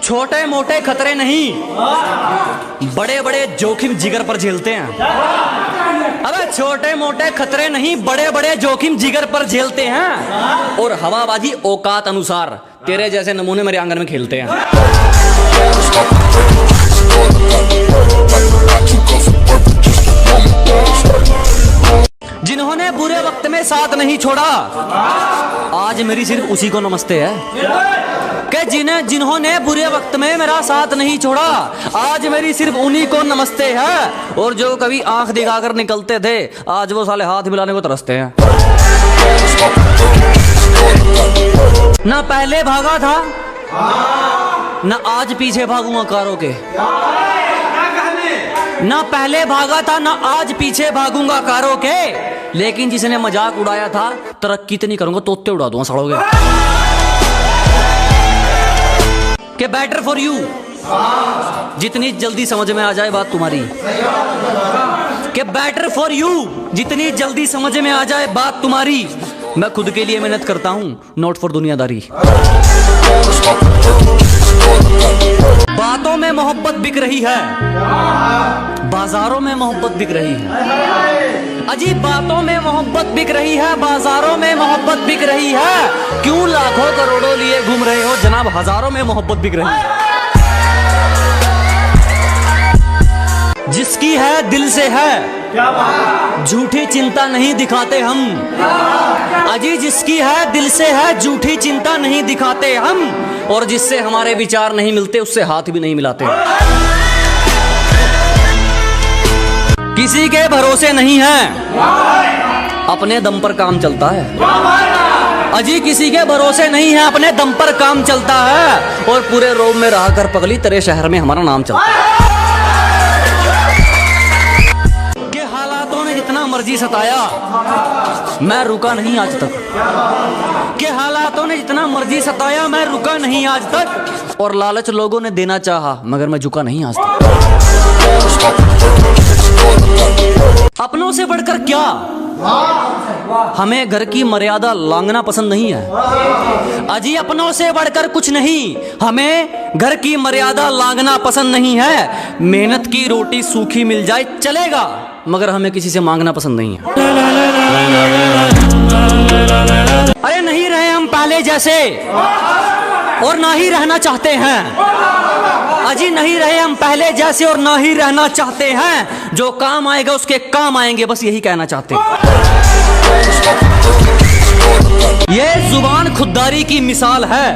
छोटे मोटे खतरे नहीं, बड़े बड़े जोखिम जिगर पर झेलते हैं। अबे छोटे मोटे खतरे नहीं, बड़े बड़े जोखिम जिगर पर झेलते हैं। और हवाबाजी औकात अनुसार तेरे जैसे नमूने मेरे आंगन में खेलते हैं। जिन्होंने बुरे वक्त में साथ नहीं छोड़ा, आज मेरी सिर्फ उसी को नमस्ते है। कि जिन्होंने बुरे वक्त में मेरा साथ नहीं छोड़ा, आज मेरी सिर्फ उन्हीं को नमस्ते है। और जो कभी आंख दिखाकर निकलते थे, आज वो साले हाथ मिलाने को तरसते हैं। ना पहले भागा था, ना आज पीछे भागूंगा कारों के। ना पहले भागा था, ना आज पीछे भागूंगा कारों के। लेकिन जिसने मजाक उड़ाया था, तरक्की तो नहीं करूंगा, तोते उड़ा दूंगा सड़ोगे। कि बेटर फॉर यू, जितनी जल्दी समझ में आ जाए बात तुम्हारी। कि बेटर फॉर यू, जितनी जल्दी समझ में आ जाए बात तुम्हारी। मैं खुद के लिए मेहनत करता हूं, नॉट फॉर दुनियादारी। बातों में मोहब्बत बिक रही है, बाजारों में मोहब्बत बिक रही है। अजीब बातों में मोहब्बत बिक रही है, बाजारों में मोहब्बत बिक रही है। क्यों लाखों करोड़ों लिए घूम रहे हो जनाब, हजारों में मोहब्बत बिक रही है। जिसकी है दिल से है, झूठी चिंता नहीं दिखाते हम। अजी जिसकी है दिल से है, झूठी चिंता नहीं दिखाते हम। और जिससे हमारे विचार नहीं मिलते, उससे हाथ भी नहीं मिलाते। किसी के भरोसे नहीं है, अपने दम पर काम चलता है। अजी किसी के भरोसे नहीं है, अपने दम पर काम चलता है। और पूरे रोम में रहा कर पगली, तेरे शहर में हमारा नाम चलता है। कि हालातों ने जितना मर्जी सताया, मैं रुका नहीं आज तक। कि हालातों ने जितना मर्जी सताया, मैं रुका नहीं आज तक। और लालच लोगों ने देना चाहा, मगर मैं झुका नहीं आज तक। अपनों से बढ़कर क्या, हमें घर की मर्यादा लांघना पसंद नहीं है। अजी अपनों से बढ़कर कुछ नहीं, हमें घर की मर्यादा लांघना पसंद नहीं है। मेहनत की रोटी सूखी मिल जाए चलेगा, मगर हमें किसी से मांगना पसंद नहीं है। अरे नहीं रहे हम पहले जैसे, और ना ही रहना चाहते हैं। अजी नहीं रहे हम पहले जैसे, और ना ही रहना चाहते हैं। जो काम आएगा उसके काम आएंगे, बस यही कहना चाहते हैं। ये जुबान खुददारी की मिसाल है,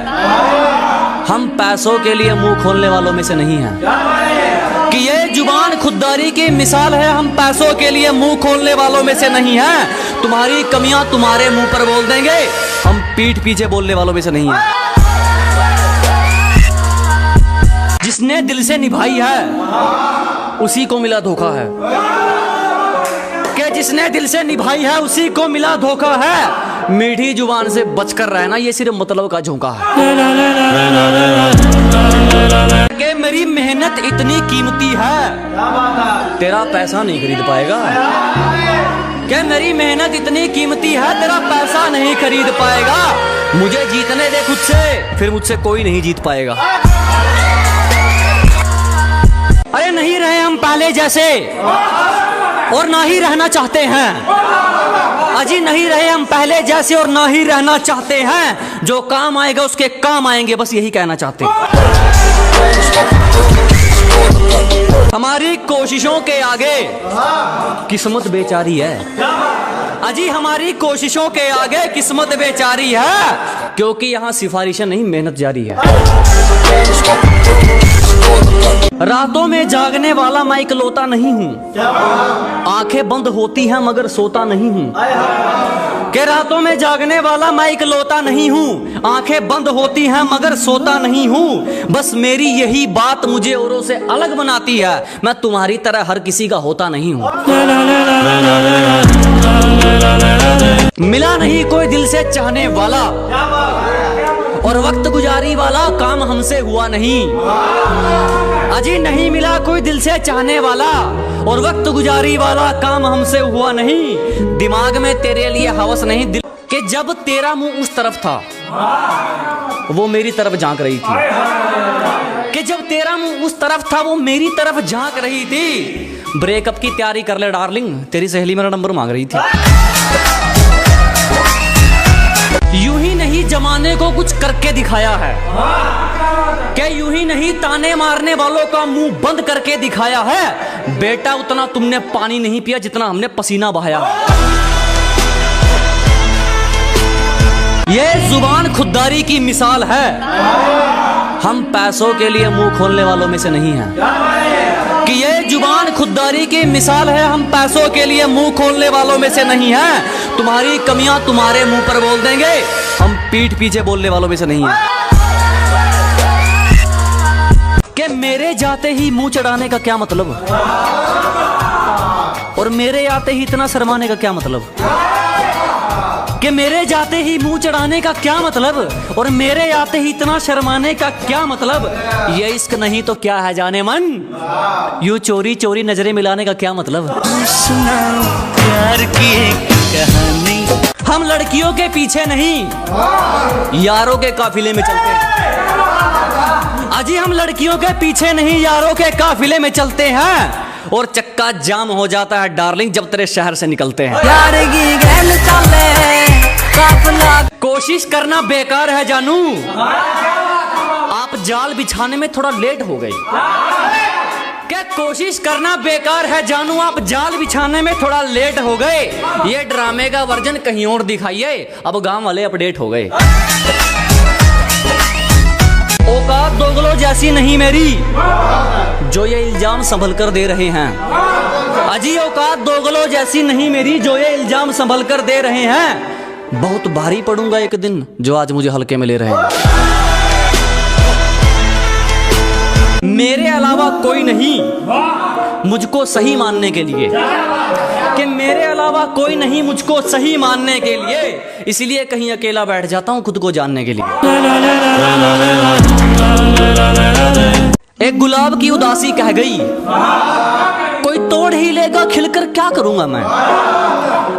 हम पैसों के लिए मुंह खोलने वालों में से नहीं हैं। कि ये जुबान खुददारी की मिसाल है, हम पैसों के लिए मुंह खोलने वालों में से नहीं हैं। तुम्हारी कमियां तुम्हारे मुंह पर बोल देंगे, हम पीठ पीछे बोलने वालों में से नहीं हैं। जिसने दिल से निभाई है, उसी को मिला धोखा है। कि जिसने दिल से निभाई है, उसी को मिला धोखा है। मीठी जुबान से बचकर रहना, ये सिर्फ मतलब का झोंका है। कि मेरी मेहनत इतनी कीमती है, तेरा पैसा नहीं खरीद पाएगा। कि मेरी मेहनत इतनी कीमती है, तेरा पैसा नहीं खरीद पाएगा। मुझे जीतने दे खुद से, फिर मुझसे कोई नहीं जीत पाएगा। अरे नहीं रहे हम पहले जैसे, और ना ही रहना चाहते हैं। अजी नहीं रहे हम पहले जैसे, और ना ही रहना चाहते हैं। जो काम आएगा उसके काम आएंगे, बस यही कहना चाहते हैं। हमारी कोशिशों के आगे किस्मत बेचारी है। अजी हमारी कोशिशों के आगे किस्मत बेचारी है। क्योंकि यहाँ सिफारिशें नहीं, मेहनत जारी है। रातों में जागने वाला मैं इकलौता नहीं हूँ, आंखें बंद होती हैं मगर सोता नहीं हूँ। कि रातों में जागने वाला मैं इकलौता नहीं हूँ, आंखें बंद होती हैं मगर सोता नहीं हूँ। बस मेरी यही बात मुझे औरों से अलग बनाती है, मैं तुम्हारी तरह हर किसी का होता नहीं हूँ। मिला नहीं कोई दिल से चाहने वाला, और वक्त गुजारी वाला काम हमसे हुआ नहीं। अजी नहीं मिला कोई दिल से चाहने वाला, और वक्त गुजारी वाला काम हमसे हुआ नहीं। दिमाग में तेरे लिए हवस नहीं दिल कि जब तेरा मुंह उस तरफ था, वो मेरी तरफ झांक रही थी। कि जब तेरा मुंह उस तरफ था वो मेरी तरफ झांक रही थी। ब्रेकअप की तैयारी कर ले डार्लिंग, तेरी सहेली मेरा नंबर मांग रही थी। यूं ही नहीं जमाने को कुछ करके दिखाया है, क्या यूं ही नहीं ताने मारने वालों का मुंह बंद करके दिखाया है। बेटा उतना तुमने पानी नहीं पिया जितना हमने पसीना बहाया। ये जुबान खुददारी की मिसाल है, हम पैसों के लिए मुंह खोलने वालों में से नहीं हैं। कि ये जुबान खुददारी की मिसाल है, हम पैसों के लिए मुंह खोलने वालों में से नहीं हैं। तुम्हारी कमियां तुम्हारे मुंह पर बोल देंगे, हम पीठ पीछे बोलने वालों में से नहीं हैं। कि मेरे जाते ही मुंह चढ़ाने का क्या मतलब, और मेरे आते ही इतना शर्माने का क्या मतलब। कि मेरे जाते ही मुंह चढ़ाने का क्या मतलब, और मेरे आते ही इतना शर्माने का क्या मतलब। ये इश्क नहीं तो क्या है जाने मन, यूं चोरी चोरी नजरें मिलाने का क्या मतलब। प्यार की एक कहानी, हम लड़कियों के पीछे नहीं यारों के काफिले में चलते हैं। अजी हम लड़कियों के पीछे नहीं यारों के काफिले में चलते हैं, और चक्का जाम हो जाता है डार्लिंग जब तेरे शहर से निकलते हैं। यार की गैल चले काफिला, कोशिश करना बेकार है जानू, आप जाल बिछाने में थोड़ा लेट हो गए। क्या कोशिश करना बेकार है जानू, आप जाल बिछाने में थोड़ा लेट हो गए। ये ड्रामे का वर्जन कहीं और दिखाइए, अब गांव वाले अपडेट हो गए। औकात दोगलो जैसी नहीं मेरी जो ये इल्जाम संभल कर दे रहे हैं। अजी औकात दोगलो जैसी नहीं मेरी जो ये इल्जाम संभल कर दे रहे हैं। बहुत भारी पड़ूंगा एक दिन जो आज मुझे हल्के में ले रहे हैं। मेरे अलावा कोई नहीं मुझको सही मानने के लिए, कि मेरे अलावा कोई नहीं मुझको सही मानने के लिए, इसलिए कहीं अकेला बैठ जाता हूं खुद को जानने के लिए। एक गुलाब की उदासी कह गई, कोई तोड़ ही लेगा खिलकर क्या करूंगा मैं।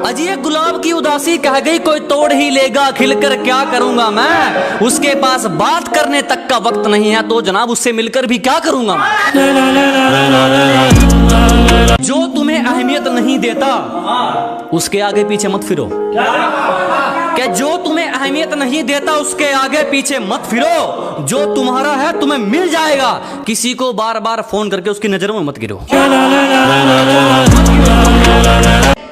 अजी एक गुलाब की उदासी कह गई, कोई तोड़ ही लेगा खिलकर क्या करूंगा मैं। उसके पास बात करने तक का वक्त नहीं है तो जनाब उससे मिलकर भी क्या करूंगा मैं। जो तुम्हें अहमियत नहीं देता उसके आगे पीछे मत फिरो, क्या जो तुम्हें अहमियत नहीं देता उसके आगे पीछे मत फिरो। जो तुम्हारा है तुम्हें मिल जाएगा, किसी को बार बार फोन करके उसकी नजरों में मत गिरो।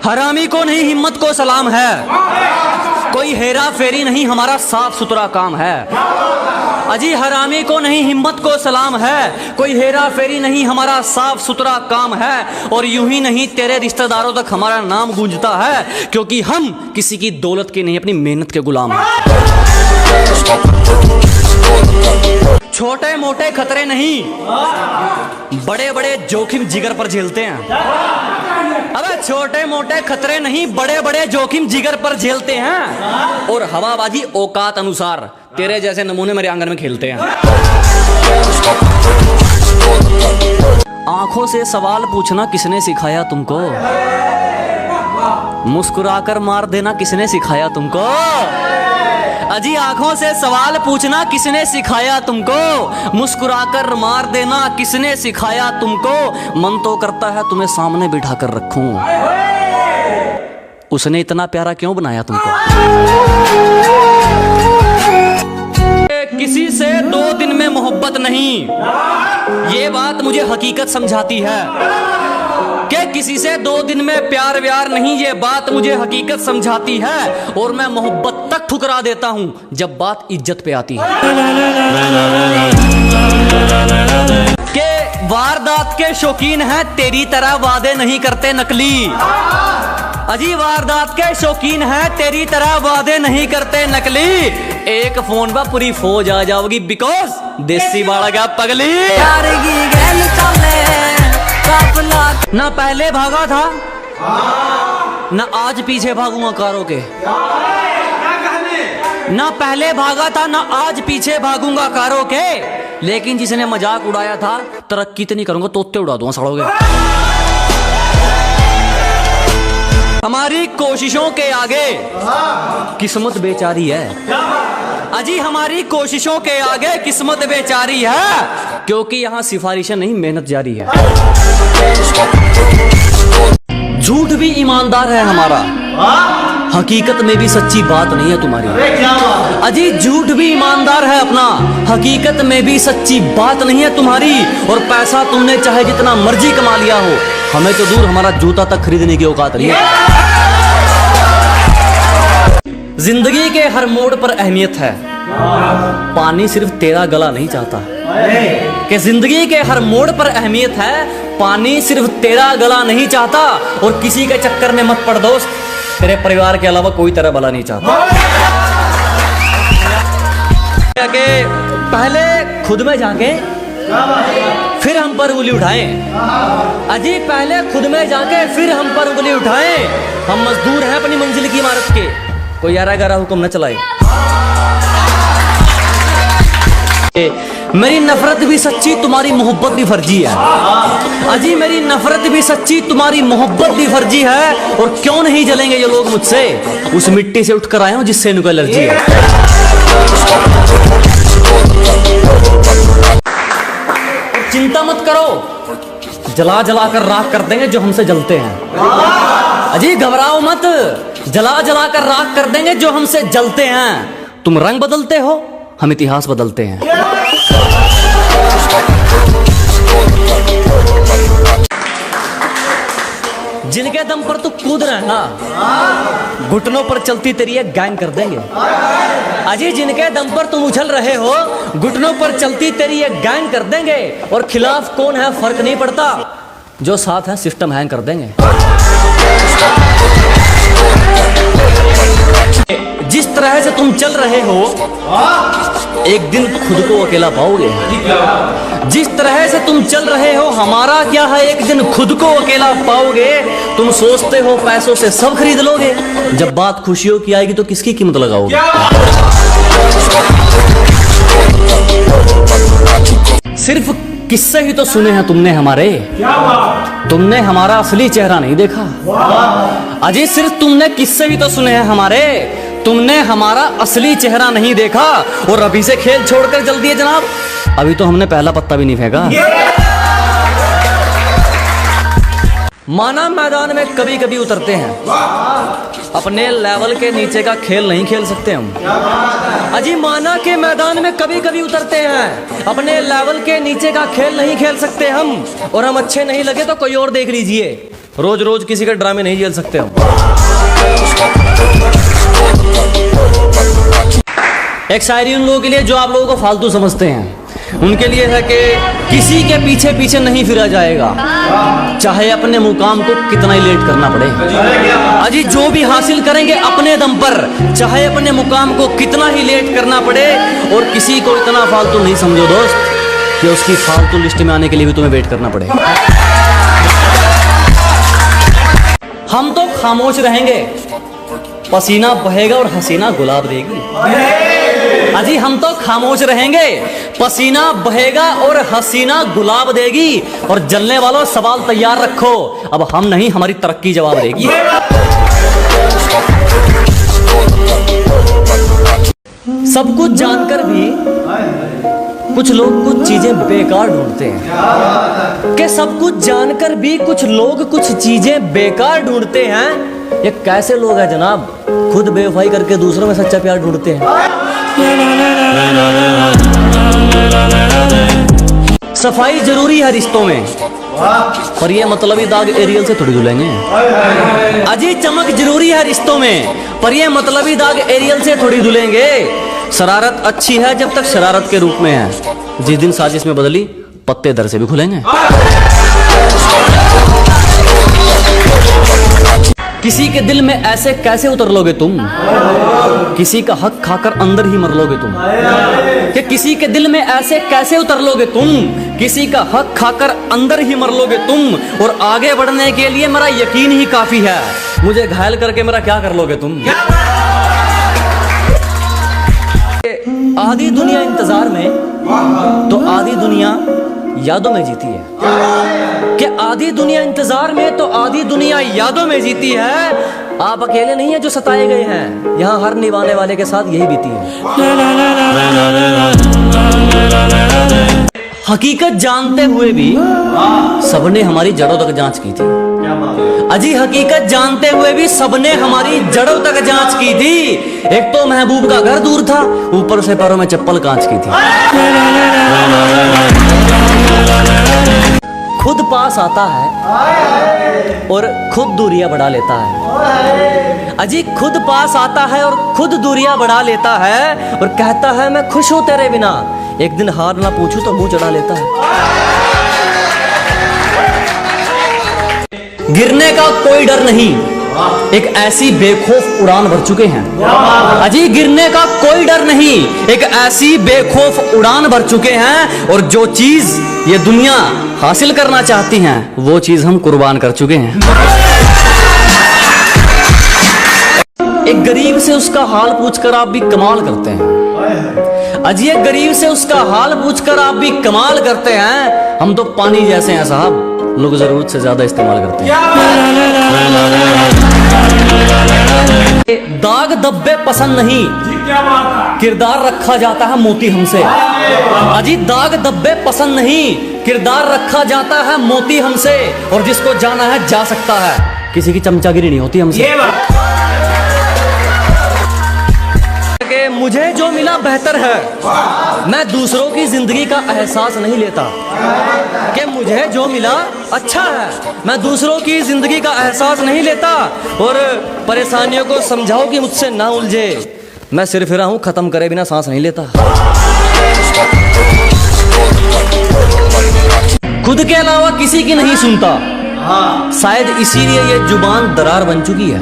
हरामी को नहीं हिम्मत को सलाम है, कोई हेरा फेरी नहीं हमारा साफ सुथरा काम है। अजी हरामी को नहीं हिम्मत को सलाम है, कोई हेरा फेरी नहीं हमारा साफ सुथरा काम है। और यूं ही नहीं तेरे रिश्तेदारों तक हमारा नाम गूंजता है, क्योंकि हम किसी की दौलत के नहीं अपनी मेहनत के गुलाम हैं। छोटे मोटे खतरे नहीं बड़े बड़े जोखिम जिगर पर झेलते हैं। अबे छोटे मोटे खतरे नहीं बड़े बड़े जोखिम जिगर पर झेलते हैं। और हवाबाजी औकात अनुसार तेरे जैसे नमूने मेरे आंगन में खेलते हैं। आंखों से सवाल पूछना किसने सिखाया तुमको, मुस्कुराकर मार देना किसने सिखाया तुमको। अजी आंखों से सवाल पूछना किसने सिखाया तुमको, मुस्कुराकर मार देना किसने सिखाया तुमको। मन तो करता है तुम्हें सामने बिठा कर रखूं, उसने इतना प्यारा क्यों बनाया तुमको। किसी से 2 दिन में मोहब्बत नहीं, ये बात मुझे हकीकत समझाती है। कि किसी से 2 दिन में प्यार व्यार नहीं, ये बात मुझे हकीकत समझाती है। और मैं मोहब्बत तक ठुकरा देता हूं जब बात इज्जत पे आती है। कि वारदात के शौकीन हैं तेरी तरह वादे नहीं करते नकली। अजी वारदात के शौकीन हैं तेरी तरह वादे नहीं करते नकली। एक फोन पर पूरी फौज आ जाओगी बिकॉज देसी वाला क्या पगली। ना पहले भागा था ना आज पीछे भागूंगा कारों के। ना पहले भागा था ना आज पीछे भागूंगा कारों के। लेकिन जिसने मजाक उड़ाया था तरक्की तो नहीं करूंगा, तोते उड़ा दूंगा सड़ोगे। हमारी कोशिशों के आगे किस्मत बेचारी है। अजी हमारी कोशिशों के आगे किस्मत बेचारी है, क्योंकि यहाँ सिफारिशें नहीं मेहनत जारी है। झूठ भी ईमानदार है हमारा, हकीकत में भी सच्ची बात नहीं है तुम्हारी। अजी झूठ भी ईमानदार है अपना, हकीकत में भी सच्ची बात नहीं है तुम्हारी। और पैसा तुमने चाहे जितना मर्जी कमा लिया हो, हमें तो दूर हमारा जूता तक खरीदने की औकात नहीं है। जिंदगी के हर मोड़ पर अहमियत है, पानी सिर्फ तेरा गला नहीं चाहता। कि जिंदगी के हर मोड़ पर अहमियत है, पानी सिर्फ तेरा गला नहीं चाहता। और किसी के चक्कर में मत पड़ दोस्त, तेरे परिवार के अलावा कोई तेरा भला नहीं चाहता। कि पहले खुद में जाके फिर हम पर उंगली उठाएं। अजी पहले खुद में जाके फिर हम पर उंगली उठाएं। हम मजदूर हैं अपनी मंजिल की इमारत के, कोई 11-11 हुक्म न चलाए। मेरी नफरत भी सच्ची, तुम्हारी मोहब्बत भी फर्जी है। अजी मेरी नफरत भी सच्ची, तुम्हारी मोहब्बत भी फर्जी है। और क्यों नहीं जलेंगे ये लोग मुझसे, उस मिट्टी से उठकर आए हूं जिससे इनको एलर्जी है। चिंता मत करो, जला जला कर राख कर देंगे जो हमसे जलते हैं। अजी घबराओ मत, जला जला कर राख कर देंगे जो हमसे जलते हैं। तुम रंग बदलते हो, हम इतिहास बदलते हैं। जिनके दम पर तू कूद रहा है ना, घुटनों पर चलती तेरी एक गैंग कर देंगे। अजी जिनके दम पर तुम उछल रहे हो, घुटनों पर चलती तेरी एक गैंग कर देंगे। और खिलाफ कौन है फर्क नहीं पड़ता, जो साथ है सिस्टम हैंग कर देंगे। जिस तरह से तुम चल रहे हो, एक दिन खुद को अकेला पाओगे। जिस तरह से तुम चल रहे हो, हमारा क्या है, एक दिन खुद को अकेला पाओगे। तुम सोचते हो पैसों से सब खरीद लोगे, जब बात खुशियों की आएगी तो किसकी कीमत लगाओगे। सिर्फ किस्से ही तो सुने हैं तुमने हमारे, तुमने हमारा असली चेहरा नहीं देखा। अजी सिर्फ तुमने किस्से ही तो सुने हैं हमारे, तुमने हमारा असली चेहरा नहीं देखा। और अभी से खेल छोड़कर जल्दी है जनाब, अभी तो हमने पहला पत्ता भी नहीं फेंका। माना मैदान में कभी कभी उतरते हैं, अपने लेवल के नीचे का खेल नहीं खेल सकते हम। अजी माना के मैदान में कभी कभी उतरते हैं, अपने लेवल के नीचे का खेल नहीं खेल सकते हम। और हम अच्छे नहीं लगे तो कोई और देख लीजिए, रोज रोज किसी के ड्रामे नहीं झेल सकते हम। एक शायरी उन लोगों के लिए जो आप लोगों को फालतू समझते हैं, उनके लिए है कि किसी के पीछे पीछे नहीं फिरा जाएगा, चाहे अपने मुकाम को कितना ही लेट करना पड़े। अजी जो भी हासिल करेंगे अपने दम पर, चाहे अपने मुकाम को कितना ही लेट करना पड़े। और किसी को इतना फालतू नहीं समझो दोस्त कि उसकी फालतू लिस्ट में आने के लिए भी तुम्हें वेट करना पड़े। हम तो खामोश रहेंगे, पसीना बहेगा और हसीना गुलाब देगी। अजी हम तो खामोश रहेंगे, पसीना बहेगा और हसीना गुलाब देगी। और जलने वालों सवाल तैयार रखो, अब हम नहीं हमारी तरक्की जवाब देगी। सब कुछ जानकर भी कुछ लोग कुछ चीजें बेकार ढूंढते हैं। कि सब कुछ जानकर भी कुछ लोग कुछ चीजें बेकार ढूंढते हैं। ये कैसे लोग हैं जनाब, खुद बेवफाई करके दूसरों में सच्चा प्यार ढूंढते हैं। सफाई जरूरी है रिश्तों में, पर ये मतलबी दाग एरियल से थोड़ी धुलेंगे। अजी चमक जरूरी है रिश्तों में, पर ये मतलबी दाग एरियल से थोड़ी धुलेंगे। शरारत अच्छी है जब तक शरारत के रूप में है, जिस दिन साजिश में बदली पत्ते दर से भी खुलेंगे। किसी के दिल में ऐसे कैसे उतर लोगे तुम, किसी का हक खाकर अंदर ही मर लोगे तुम। कि किसी के दिल में ऐसे कैसे उतर लोगे तुम, किसी का हक खाकर अंदर ही मर लोगे तुम। और आगे बढ़ने के लिए मेरा यकीन ही काफी है, मुझे घायल करके मेरा क्या कर लोगे तुम। आधी दुनिया इंतजार में तो आधी दुनिया यादों में जीती है। कि आधी दुनिया इंतजार में तो आधी दुनिया यादों में जीती है। आप अकेले नहीं है जो सताए गए हैं, यहाँ हर निभाने वाले के साथ यही बीती है। हकीकत जानते हुए भी सबने हमारी जड़ों तक जांच की थी। अजी हकीकत जानते हुए भी सबने हमारी जड़ों तक जांच की थी। एक तो महबूब का घर दूर था, ऊपर से पैरों में चप्पल कांच की थी। खुद पास आता है और खुद दूरियां बढ़ा लेता है। अजी खुद पास आता है और खुद दूरियां बढ़ा लेता है और कहता है मैं खुश हूं तेरे बिना। एक दिन हार ना पूछूं तो मुंह चढ़ा लेता है। गिरने का कोई डर नहीं, एक ऐसी बेखौफ उड़ान भर चुके हैं। अजी गिरने का कोई डर नहीं, एक ऐसी बेखौफ उड़ान भर चुके हैं। और जो चीज ये दुनिया हासिल करना चाहती हैं वो चीज हम कुर्बान कर चुके हैं। एक गरीब से उसका हाल पूछकर आप भी कमाल करते हैं। अजी एक गरीब से उसका हाल पूछकर आप भी कमाल करते हैं। हम तो पानी जैसे हैं साहब, लोग जरूरत से ज्यादा इस्तेमाल करते हैं। दाग धब्बे पसंद नहीं, किरदार रखा जाता है मोती हमसे। अजी दाग धब्बे पसंद नहीं, किरदार रखा जाता है मोती हमसे। और जिसको जाना है जा सकता है, किसी की चमचागिरी नहीं होती हमसे। मुझे जो मिला बेहतर है, मैं दूसरों की जिंदगी का एहसास नहीं लेता। कि मुझे जो मिला अच्छा है, मैं दूसरों की जिंदगी का एहसास नहीं लेता। और परेशानियों को समझाओ कि मुझसे ना उलझे, मैं सिर फिरा हूं खत्म करे बिना सांस नहीं लेता। खुद के अलावा किसी की नहीं सुनता, शायद इसीलिए ये जुबान दरार बन चुकी है।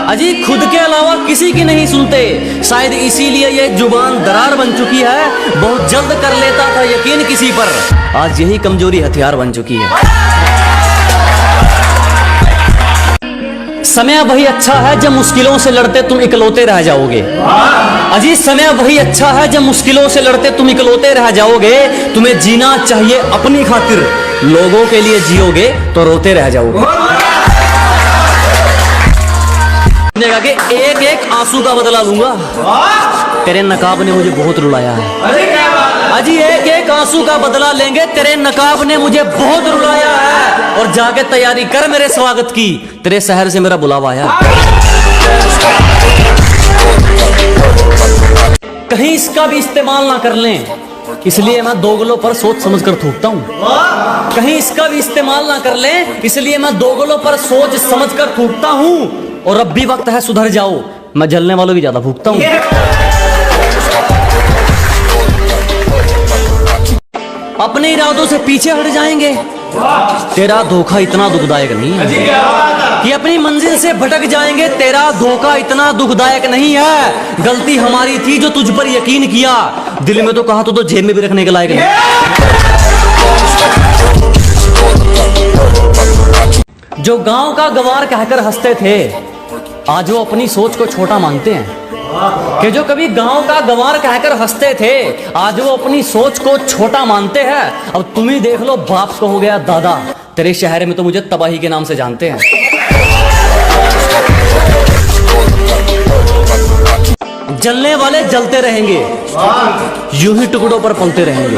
अजी खुद के अलावा किसी की नहीं सुनते, शायद इसीलिए ये जुबान दरार बन चुकी है। बहुत जल्द कर लेता था यकीन किसी पर, आज यही कमजोरी हथियार बन चुकी है। समय वही अच्छा है जब मुश्किलों से लड़ते तुम इकलौते रह जाओगे। अजी समय वही अच्छा है जब मुश्किलों से लड़ते तुम इकलौते रह जाओगे। तुम्हें जीना चाहिए अपनी खातिर, लोगों के लिए जियोगे तो रोते रह जाओगे। कि एक एक आंसू का बदला लूंगा, तेरे नकाब ने मुझे बहुत रुलाया है। अजी एक एक आंसू का बदला लेंगे, तेरे नकाब ने मुझे बहुत रुलाया है। और जाके तैयारी कर मेरे स्वागत की, तेरे शहर से मेरा बुलावा आया। कहीं इसका भी इस्तेमाल ना कर लें, इसलिए मैं दोगलों पर सोच समझ कर थूकता हूँ। कहीं इसका भी इस्तेमाल ना कर लें, इसलिए मैं दोगलों पर सोच समझ कर थूकता हूँ। और अब भी वक्त है सुधर जाओ, मैं जलने वालों की ज्यादा भूखता हूँ। अपने इरादों से पीछे हट जाएंगे, तेरा धोखा इतना दुखदायक नहीं है। कि अपनी मंजिल से भटक जाएंगे, तेरा धोखा इतना दुखदायक नहीं है। गलती हमारी थी जो तुझ पर यकीन किया, दिल में तो कहा तो जेब में भी रखने के लायक नहीं। जो गांव का गंवार कहकर हंसते थे, आज वो अपनी सोच को छोटा मानते हैं। कि जो कभी गांव का गंवार कहकर हंसते थे, आज वो अपनी सोच को छोटा मानते हैं। अब तुम ही देख लो, बाप को हो गया दादा, तेरे शहर में तो मुझे तबाही के नाम से जानते हैं। जलने वाले जलते रहेंगे, यूं ही टुकड़ों पर पलते रहेंगे।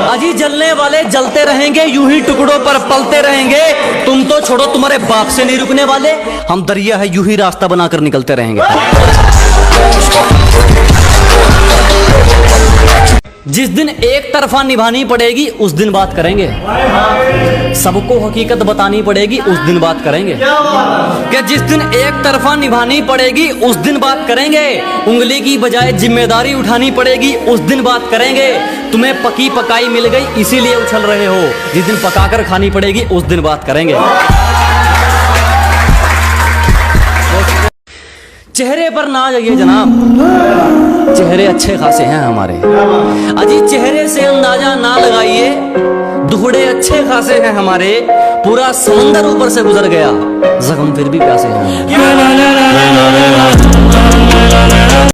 अजी जलने वाले जलते रहेंगे, यूं ही टुकड़ों पर पलते रहेंगे। तुम तो छोड़ो, तुम्हारे बाप से नहीं रुकने वाले, हम दरिया है यूं ही रास्ता बनाकर निकलते रहेंगे। जिस दिन एक तरफा निभानी पड़ेगी उस दिन बात करेंगे। सबको हकीकत बतानी पड़ेगी उस दिन बात करेंगे। कि जिस दिन एक तरफा निभानी पड़ेगी उस दिन बात करेंगे। उंगली की बजाय जिम्मेदारी उठानी पड़ेगी उस दिन बात करेंगे। तुम्हें पकी पकाई मिल गई इसीलिए उछल रहे हो, जिस दिन पकाकर खानी पड़ेगी उस दिन बात करेंगे। चेहरे पर ना जाइए जनाब, चेहरे अच्छे खासे हैं हमारे। अजी चेहरे से अंदाजा ना लगाइए, दुखड़े अच्छे खासे हैं हमारे। पूरा समंदर ऊपर से गुजर गया, जख्म फिर भी प्यासे हैं।